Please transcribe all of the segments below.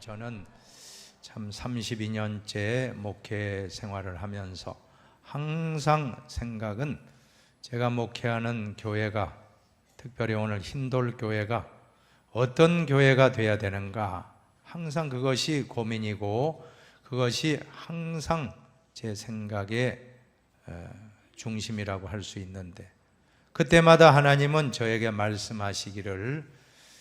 저는 참 32년째 목회 생활을 하면서 항상 생각은 제가 목회하는 교회가, 특별히 오늘 흰돌교회가 어떤 교회가 돼야 되는가, 항상 그것이 고민이고 그것이 항상 제 생각의 중심이라고 할 수 있는데, 그때마다 하나님은 저에게 말씀하시기를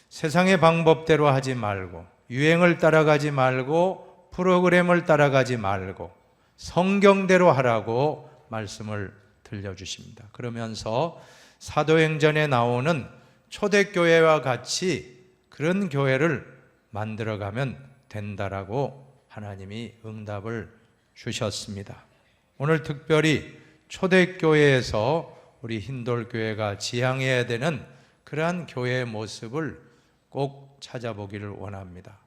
세상의 방법대로 하지 말고, 유행을 따라가지 말고, 프로그램을 따라가지 말고 성경대로 하라고 말씀을 들려주십니다. 그러면서 사도행전에 나오는 초대교회와 같이 그런 교회를 만들어가면 된다라고 하나님이 응답을 주셨습니다. 오늘 특별히 초대교회에서 우리 흰돌교회가 지향해야 되는 그러한 교회의 모습을 꼭 찾아보기를 원합니다.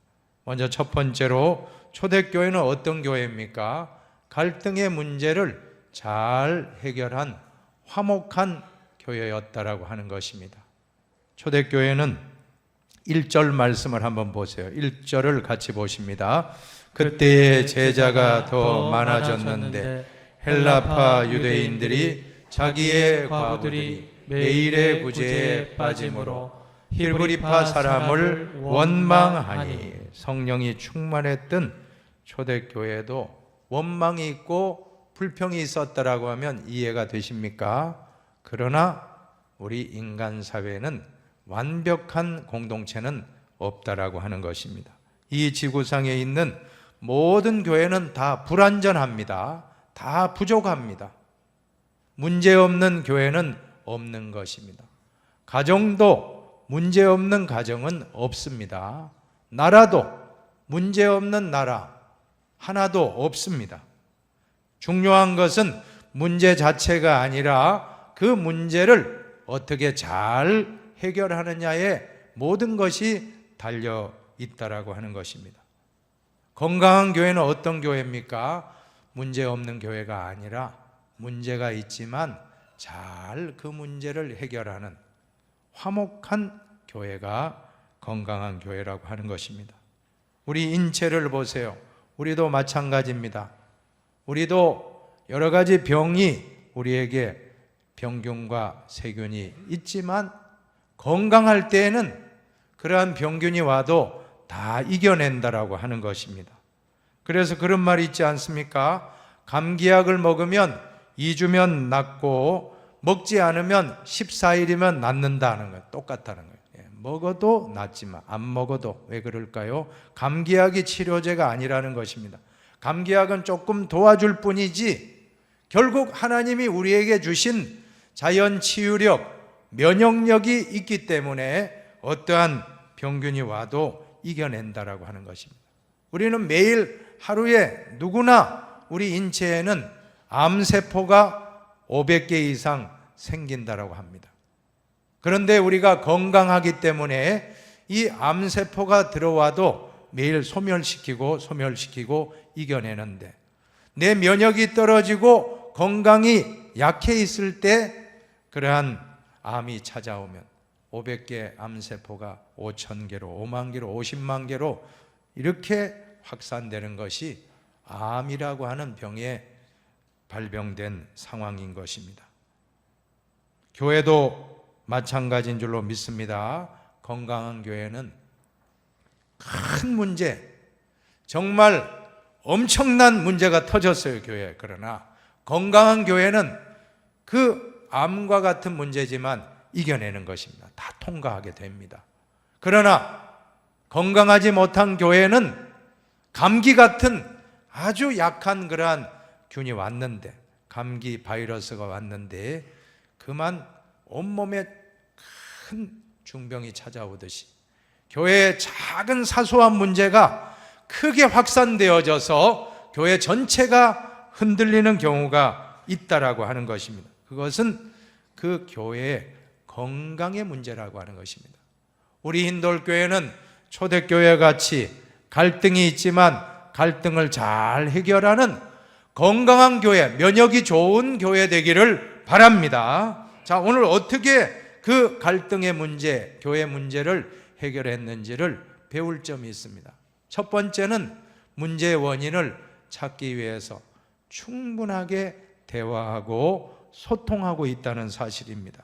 먼저 첫 번째로, 초대교회는 어떤 교회입니까? 갈등의 문제를 잘 해결한 화목한 교회였다라고 하는 것입니다. 초대교회는 1절 말씀을 한번 보세요. 1절을 같이 보십니다. 그때의 제자가 더 많아졌는데 헬라파 유대인들이 자기의 과부들이 매일의 구제에 빠짐으로 히브리파 사람을 원망하니, 성령이 충만했던 초대교회도 원망이 있고 불평이 있었다라고 하면 이해가 되십니까? 그러나 우리 인간 사회는 완벽한 공동체는 없다라고 하는 것입니다. 이 지구상에 있는 모든 교회는 다 불완전합니다. 다 부족합니다. 문제없는 교회는 없는 것입니다. 가정도 문제없는 가정은 없습니다. 나라도 문제없는 나라 하나도 없습니다. 중요한 것은 문제 자체가 아니라 그 문제를 어떻게 잘 해결하느냐에 모든 것이 달려 있다라고 하는 것입니다. 건강한 교회는 어떤 교회입니까? 문제없는 교회가 아니라 문제가 있지만 잘 그 문제를 해결하는 화목한 교회가 건강한 교회라고 하는 것입니다. 우리 인체를 보세요. 우리도 마찬가지입니다. 우리도 여러 가지 병이 우리에게 병균과 세균이 있지만 건강할 때에는 그러한 병균이 와도 다 이겨낸다라고 하는 것입니다. 그래서 그런 말이 있지 않습니까? 감기약을 먹으면 2주면 낫고 먹지 않으면 14일이면 낫는다는 거예요. 똑같다는 거예요. 먹어도 낫지만 안 먹어도. 왜 그럴까요? 감기약이 치료제가 아니라는 것입니다. 감기약은 조금 도와줄 뿐이지 결국 하나님이 우리에게 주신 자연 치유력, 면역력이 있기 때문에 어떠한 병균이 와도 이겨낸다라고 하는 것입니다. 우리는 매일 하루에 누구나 우리 인체에는 암세포가 500개 이상 생긴다라고 합니다. 그런데 우리가 건강하기 때문에 이 암세포가 들어와도 매일 소멸시키고 이겨내는데, 내 면역이 떨어지고 건강이 약해 있을 때 그러한 암이 찾아오면 500개 암세포가 5,000개로, 5만 개로, 50만 개로 이렇게 확산되는 것이 암이라고 하는 병에 발병된 상황인 것입니다. 교회도 마찬가지인 줄로 믿습니다. 건강한 교회는 큰 문제, 정말 엄청난 문제가 터졌어요, 교회에. 그러나 건강한 교회는 그 암과 같은 문제지만 이겨내는 것입니다. 다 통과하게 됩니다. 그러나 건강하지 못한 교회는 감기 같은 아주 약한 그러한 균이 왔는데, 감기 바이러스가 왔는데 그만 온몸에 큰 중병이 찾아오듯이 교회의 작은 사소한 문제가 크게 확산되어져서 교회 전체가 흔들리는 경우가 있다라고 하는 것입니다. 그것은 그 교회의 건강의 문제라고 하는 것입니다. 우리 흰돌교회는 초대교회 같이 갈등이 있지만 갈등을 잘 해결하는 건강한 교회, 면역이 좋은 교회 되기를 바랍니다. 자, 오늘 어떻게 그 갈등의 문제, 교회 문제를 해결했는지를 배울 점이 있습니다. 첫 번째는 문제의 원인을 찾기 위해서 충분하게 대화하고 소통하고 있다는 사실입니다.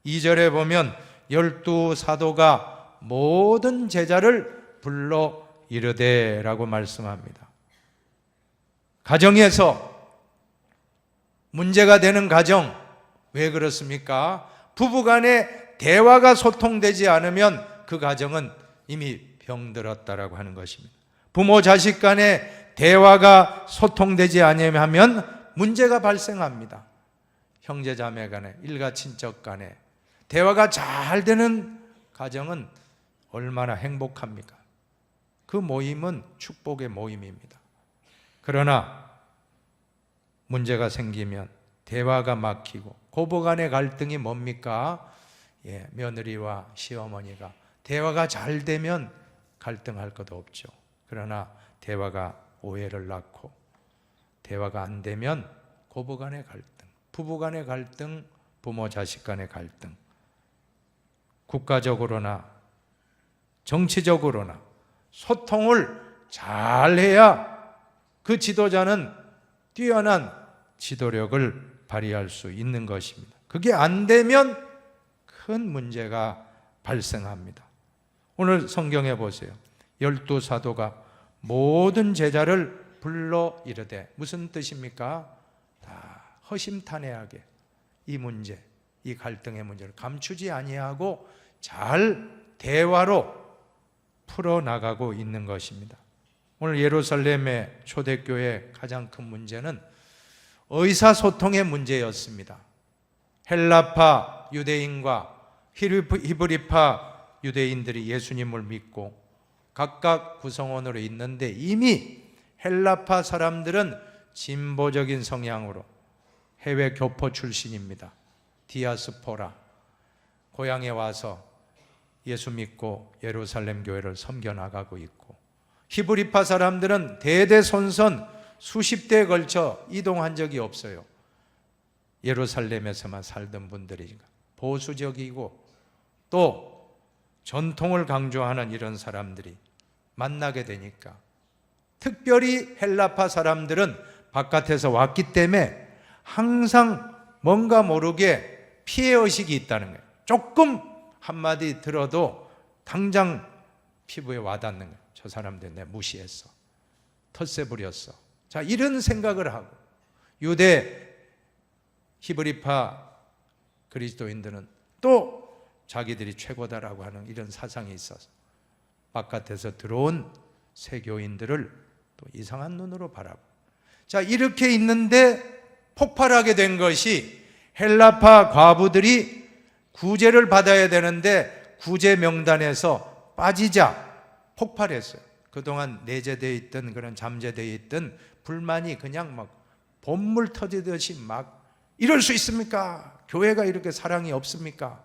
2절에 보면 12사도가 모든 제자를 불러 이르되 라고 말씀합니다. 가정에서 문제가 되는 가정, 왜 그렇습니까? 부부간에 대화가 소통되지 않으면 그 가정은 이미 병들었다라고 하는 것입니다. 부모 자식 간에 대화가 소통되지 않으면 문제가 발생합니다. 형제 자매 간에, 일가 친척 간에 대화가 잘 되는 가정은 얼마나 행복합니까? 그 모임은 축복의 모임입니다. 그러나 문제가 생기면 대화가 막히고 고부 간의 갈등이 뭡니까? 며느리와 시어머니가 대화가 잘 되면 갈등할 것도 없죠. 그러나 대화가 오해를 낳고 대화가 안 되면 고부 간의 갈등, 부부 간의 갈등, 부모 자식 간의 갈등, 국가적으로나 정치적으로나 소통을 잘해야 그 지도자는 뛰어난 지도력을 발휘할 수 있는 것입니다. 그게 안 되면 큰 문제가 발생합니다. 오늘 성경에 보세요. 12사도가 모든 제자를 불러 이르되, 무슨 뜻입니까? 다 허심탄회하게 이 문제, 이 갈등의 문제를 감추지 아니하고 잘 대화로 풀어나가고 있는 것입니다. 오늘 예루살렘의 초대교회의 가장 큰 문제는 의사소통의 문제였습니다. 헬라파 유대인과 히브리파 유대인들이 예수님을 믿고 각각 구성원으로 있는데 이미 헬라파 사람들은 진보적인 성향으로 해외 교포 출신입니다. 디아스포라, 고향에 와서 예수 믿고 예루살렘 교회를 섬겨나가고 있고, 히브리파 사람들은 대대손손 수십 대에 걸쳐 이동한 적이 없어요. 예루살렘에서만 살던 분들이니까 보수적이고 또 전통을 강조하는 이런 사람들이 만나게 되니까, 특별히 헬라파 사람들은 바깥에서 왔기 때문에 항상 뭔가 모르게 피해의식이 있다는 거예요. 조금 한마디 들어도 당장 피부에 와닿는 거예요. 저 사람들 내 무시했어, 텃세 부렸어. 자, 이런 생각을 하고, 유대 히브리파 그리스도인들은 또 자기들이 최고다라고 하는 이런 사상이 있어서 바깥에서 들어온 세교인들을 또 이상한 눈으로 바라보고, 자, 이렇게 있는데 폭발하게 된 것이 헬라파 과부들이 구제를 받아야 되는데 구제 명단에서 빠지자 폭발했어요. 그동안 내재되어 있던, 그런 잠재되어 있던 불만이 그냥 막 봇물 터지듯이 막, 이럴 수 있습니까? 교회가 이렇게 사랑이 없습니까?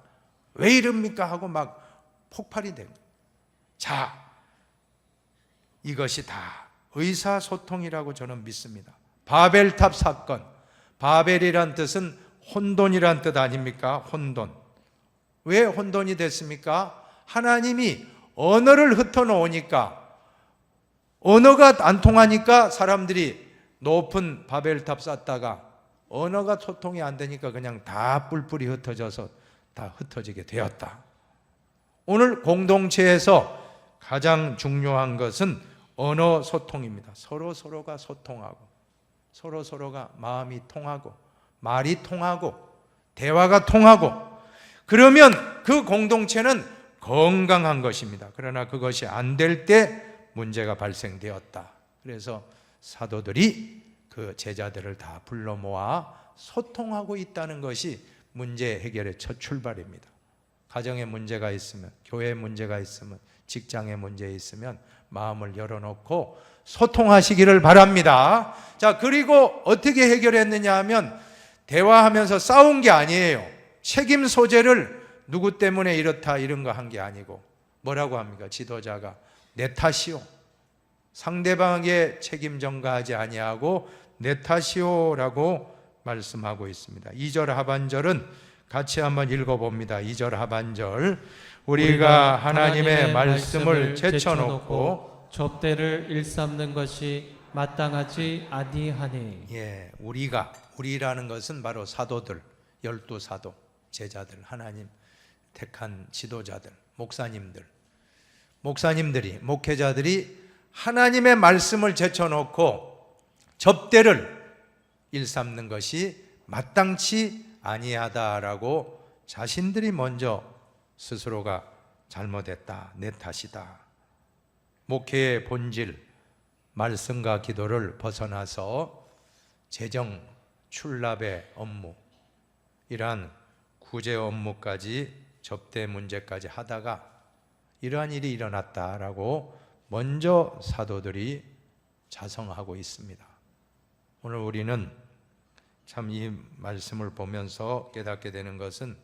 왜 이럽니까? 하고 막 폭발이 된 거예요. 자, 이것이 다 의사소통이라고 저는 믿습니다. 바벨탑 사건, 바벨이란 뜻은 혼돈이란 뜻 아닙니까? 혼돈. 왜 혼돈이 됐습니까? 하나님이 언어를 흩어놓으니까, 언어가 안 통하니까 사람들이 높은 바벨탑 쌓다가 언어가 소통이 안 되니까 그냥 다 뿔뿔이 흩어져서 다 흩어지게 되었다. 오늘 공동체에서 가장 중요한 것은 언어 소통입니다. 서로가 소통하고, 서로가 마음이 통하고, 말이 통하고, 대화가 통하고, 그러면 그 공동체는 건강한 것입니다. 그러나 그것이 안 될 때 문제가 발생되었다. 그래서 사도들이 그 제자들을 다 불러 모아 소통하고 있다는 것이 문제 해결의 첫 출발입니다. 가정에 문제가 있으면, 교회에 문제가 있으면, 직장에 문제 있으면 마음을 열어놓고 소통하시기를 바랍니다. 자, 그리고 어떻게 해결했느냐 하면 대화하면서 싸운 게 아니에요. 책임 소재를 누구 때문에 이렇다 이런 거 한 게 아니고 뭐라고 합니까? 지도자가 내 탓이요, 상대방에게 책임 전가하지 아니하고 내 탓이요라고 말씀하고 있습니다. 2절 하반절은 같이 한번 읽어봅니다. 2절 하반절, 우리가 하나님의 말씀을 제쳐놓고 접대를 일삼는 것이 마땅하지 아니하니. 예, 우리라는 것은 바로 사도들, 12사도, 제자들, 하나님 택한 지도자들, 목사님들이, 목회자들이 하나님의 말씀을 제쳐놓고 접대를 일삼는 것이 마땅치 아니하다라고 자신들이 먼저 스스로가 잘못했다, 내 탓이다. 목회의 본질, 말씀과 기도를 벗어나서 재정 출납의 업무, 이러한 구제 업무까지 접대 문제까지 하다가 이러한 일이 일어났다라고 먼저 사도들이 자성하고 있습니다. 오늘 우리는 참 이 말씀을 보면서 깨닫게 되는 것은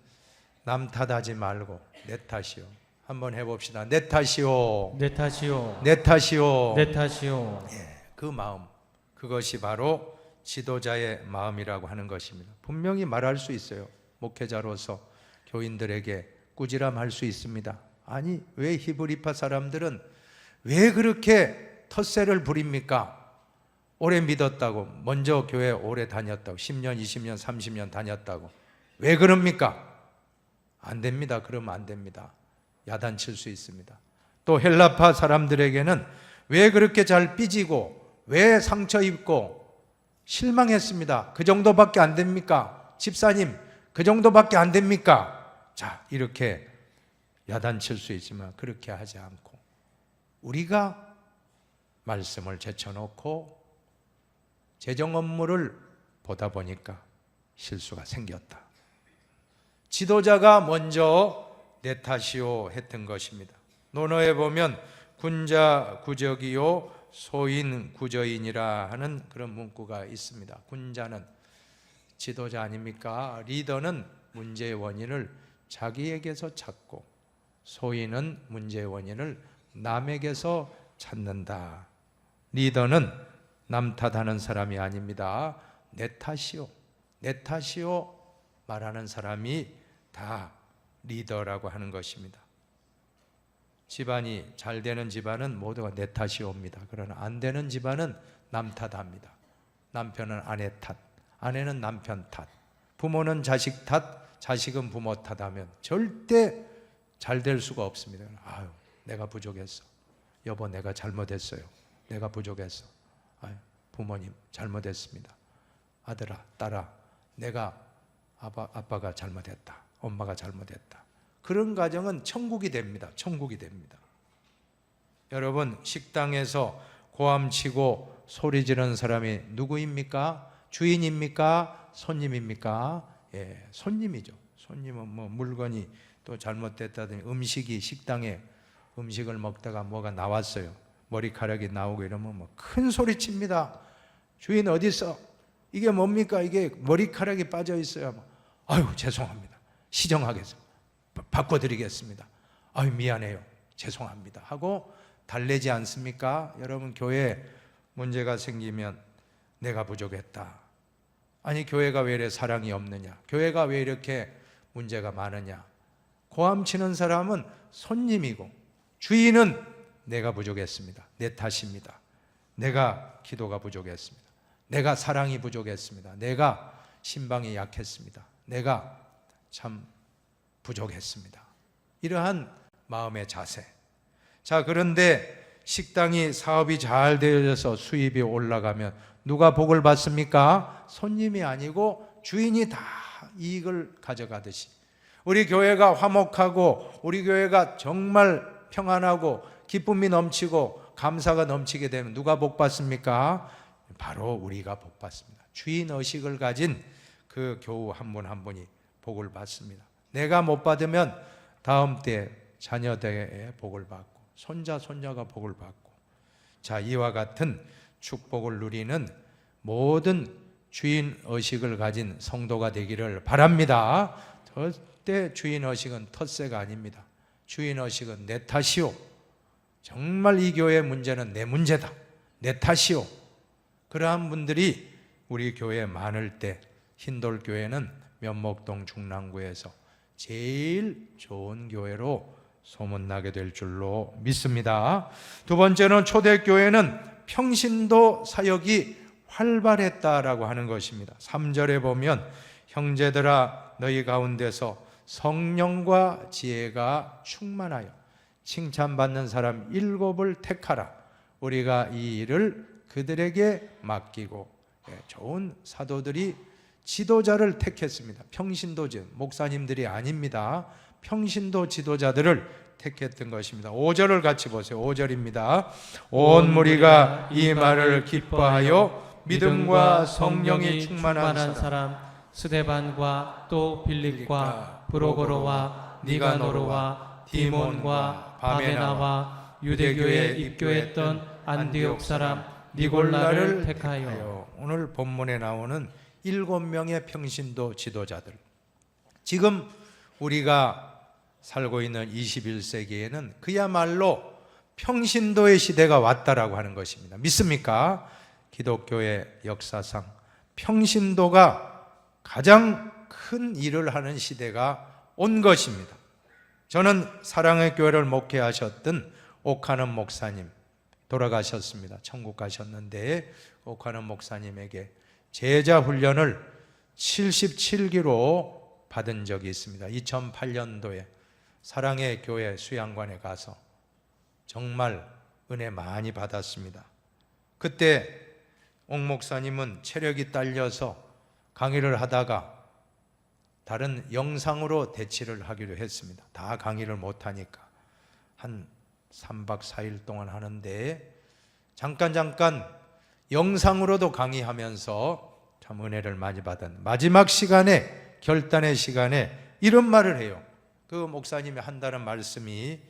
남 탓하지 말고 내 탓이요. 한번 해봅시다. 내 탓이요. 내 탓이요. 내 탓이요. 내 탓이요. 그 마음, 그것이 바로 지도자의 마음이라고 하는 것입니다. 분명히 말할 수 있어요. 목회자로서 교인들에게 꾸지람할 수 있습니다. 아니, 왜 히브리파 사람들은 왜 그렇게 텃세를 부립니까? 오래 믿었다고, 먼저 교회 오래 다녔다고, 10년, 20년, 30년 다녔다고 왜 그럽니까? 안 됩니다. 그러면 안 됩니다. 야단칠 수 있습니다. 또 헬라파 사람들에게는 왜 그렇게 잘 삐지고 왜 상처 입고 실망했습니다. 그 정도밖에 안 됩니까? 집사님, 그 정도밖에 안 됩니까? 자, 이렇게 야단칠 수 있지만 그렇게 하지 않고 우리가 말씀을 제쳐놓고 재정 업무를 보다 보니까 실수가 생겼다. 지도자가 먼저 내 탓이요 했던 것입니다. 논어에 보면 군자 구적이요 소인 구저인이라 하는 그런 문구가 있습니다. 군자는 지도자 아닙니까? 리더는 문제의 원인을 자기에게서 찾고 소인은 문제의 원인을 남에게서 찾는다. 리더는 남 탓하는 사람이 아닙니다. 내 탓이요, 내 탓이요 말하는 사람이 다 리더라고 하는 것입니다. 집안이 잘 되는 집안은 모두가 내 탓이옵니다. 그러나 안 되는 집안은 남 탓합니다. 남편은 아내 탓, 아내는 남편 탓, 부모는 자식 탓, 자식은 부모 탓하면 절대 잘 될 수가 없습니다. 아유, 내가 부족했어. 여보, 내가 잘못했어요. 내가 부족했어. 아유, 부모님 잘못했습니다. 아들아, 딸아, 내가 아빠가 잘못했다. 엄마가 잘못했다. 그런 가정은 천국이 됩니다. 천국이 됩니다. 여러분, 식당에서 고함치고 소리 지르는 사람이 누구입니까? 주인입니까? 손님입니까? 예, 손님이죠. 손님은 뭐 물건이 또 잘못됐다더니 음식이 식당에 음식을 먹다가 뭐가 나왔어요. 머리카락이 나오고 이러면 뭐 큰 소리 칩니다. 주인 어디 있어? 이게 뭡니까? 이게 머리카락이 빠져 있어요. 아유, 죄송합니다. 시정하겠습니다. 바꿔드리겠습니다. 아유, 미안해요. 죄송합니다. 하고 달래지 않습니까? 여러분, 교회에 문제가 생기면 내가 부족했다. 아니, 교회가 왜 이렇게 사랑이 없느냐? 교회가 왜 이렇게 문제가 많으냐? 고함치는 사람은 손님이고 주인은 내가 부족했습니다. 내 탓입니다. 내가 기도가 부족했습니다. 내가 사랑이 부족했습니다. 내가 신방이 약했습니다. 내가 참 부족했습니다. 이러한 마음의 자세. 자, 그런데 식당이 사업이 잘 되어져서 수입이 올라가면 누가 복을 받습니까? 손님이 아니고 주인이 다 이익을 가져가듯이 우리 교회가 화목하고 우리 교회가 정말 평안하고 기쁨이 넘치고 감사가 넘치게 되면 누가 복 받습니까? 바로 우리가 복 받습니다. 주인 의식을 가진 그 교우 한 분 한 분이 복을 받습니다. 내가 못 받으면 다음 때 자녀들의 복을 받고 손자 손녀가 복을 받고, 자, 이와 같은 축복을 누리는 모든 주인 의식을 가진 성도가 되기를 바랍니다. 절대 주인 의식은 텃세가 아닙니다. 주인 의식은 내 탓이오. 정말 이 교회의 문제는 내 문제다. 내 탓이오. 그러한 분들이 우리 교회에 많을 때 흰돌교회는 면목동 중랑구에서 제일 좋은 교회로 소문나게 될 줄로 믿습니다. 두 번째는 초대교회는 평신도 사역이 활발했다라고 하는 것입니다. 3절에 보면 형제들아 너희 가운데서 성령과 지혜가 충만하여 칭찬받는 사람 7을 택하라. 우리가 이 일을 그들에게 맡기고, 좋은 사도들이 지도자를 택했습니다. 평신도제, 목사님들이 아닙니다. 평신도 지도자들을 택했던 것입니다. 5절을 같이 보세요. 5절입니다. 온 무리가 이 말을 기뻐하여 믿음과 성령이 충만한 사람 스데반과 또 빌립과 브로고로와 니가노르와 디몬과 바메나와 유대교에 입교했던 안디옥 사람 니골라를 택하여. 오늘 본문에 나오는 7명의 평신도 지도자들, 지금 우리가 살고 있는 21세기에는 그야말로 평신도의 시대가 왔다라고 하는 것입니다. 믿습니까? 기독교의 역사상 평신도가 가장 큰 일을 하는 시대가 온 것입니다. 저는 사랑의 교회를 목회하셨던 오카는 목사님, 돌아가셨습니다. 천국 가셨는데 오카는 목사님에게 제자 훈련을 77기로 받은 적이 있습니다. 2008년도에 사랑의 교회 수양관에 가서 정말 은혜 많이 받았습니다. 그때 옥 목사님은 체력이 딸려서 강의를 하다가 다른 영상으로 대치를 하기로 했습니다. 다 강의를 못하니까 한 3박 4일 동안 하는데 잠깐 영상으로도 강의하면서 참 은혜를 많이 받은 마지막 시간에, 결단의 시간에 이런 말을 해요. 그 목사님이 한다는 말씀이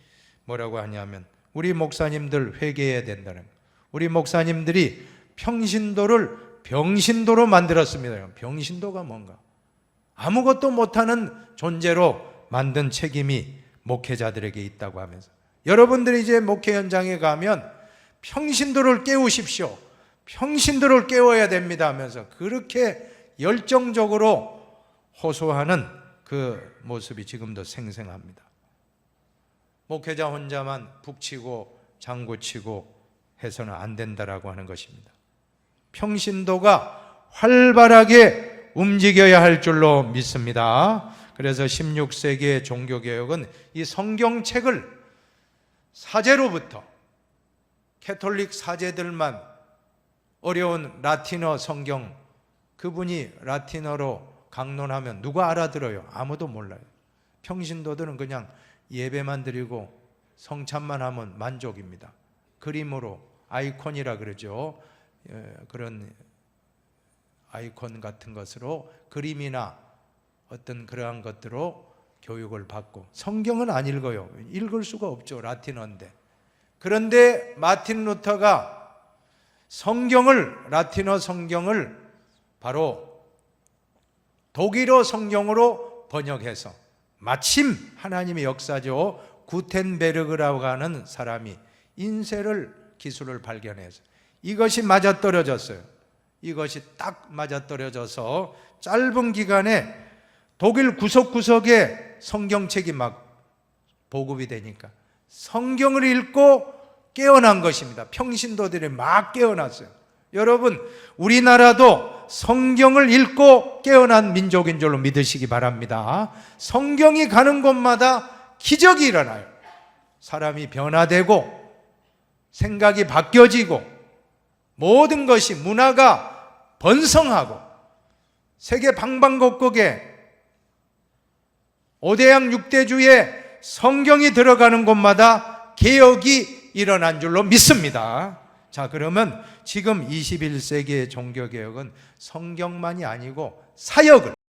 뭐라고 하냐면 우리 목사님들 회개해야 된다는 거예요. 우리 목사님들이 평신도를 병신도로 만들었습니다. 병신도가 뭔가? 아무것도 못하는 존재로 만든 책임이 목회자들에게 있다고 하면서, 여러분들이 이제 목회 현장에 가면 평신도를 깨우십시오, 평신도를 깨워야 됩니다 하면서 그렇게 열정적으로 호소하는 그 모습이 지금도 생생합니다. 목회자 혼자만 북치고 장구치고 해서는 안 된다라고 하는 것입니다. 평신도가 활발하게 움직여야 할 줄로 믿습니다. 그래서 16세기의 종교개혁은 이 성경책을 사제로부터, 캐톨릭 사제들만 어려운 라틴어 성경, 그분이 라틴어로 강론하면 누가 알아들어요? 아무도 몰라요. 평신도들은 그냥 예배만 드리고 성찬만 하면 만족입니다. 그림으로, 아이콘이라 그러죠. 그런 아이콘 같은 것으로, 그림이나 어떤 그러한 것들로 교육을 받고, 성경은 안 읽어요. 읽을 수가 없죠, 라틴어인데. 그런데 마틴 루터가 라틴어 성경을 바로 독일어 성경으로 번역해서, 마침 하나님의 역사죠, 구텐베르그라고 하는 사람이 기술을 발견해서 이것이 맞아떨어졌어요. 이것이 딱 맞아떨어져서 짧은 기간에 독일 구석구석에 성경책이 막 보급이 되니까 성경을 읽고 깨어난 것입니다. 평신도들이 막 깨어났어요. 여러분, 우리나라도 성경을 읽고 깨어난 민족인 줄로 믿으시기 바랍니다. 성경이 가는 곳마다 기적이 일어나요. 사람이 변화되고 생각이 바뀌어지고 모든 것이, 문화가 번성하고 세계 방방곡곡에 5대양 6대주에 성경이 들어가는 곳마다 개혁이 일어난 줄로 믿습니다. 자, 그러면 지금 21세기의 종교개혁은 성경만이 아니고 사역을,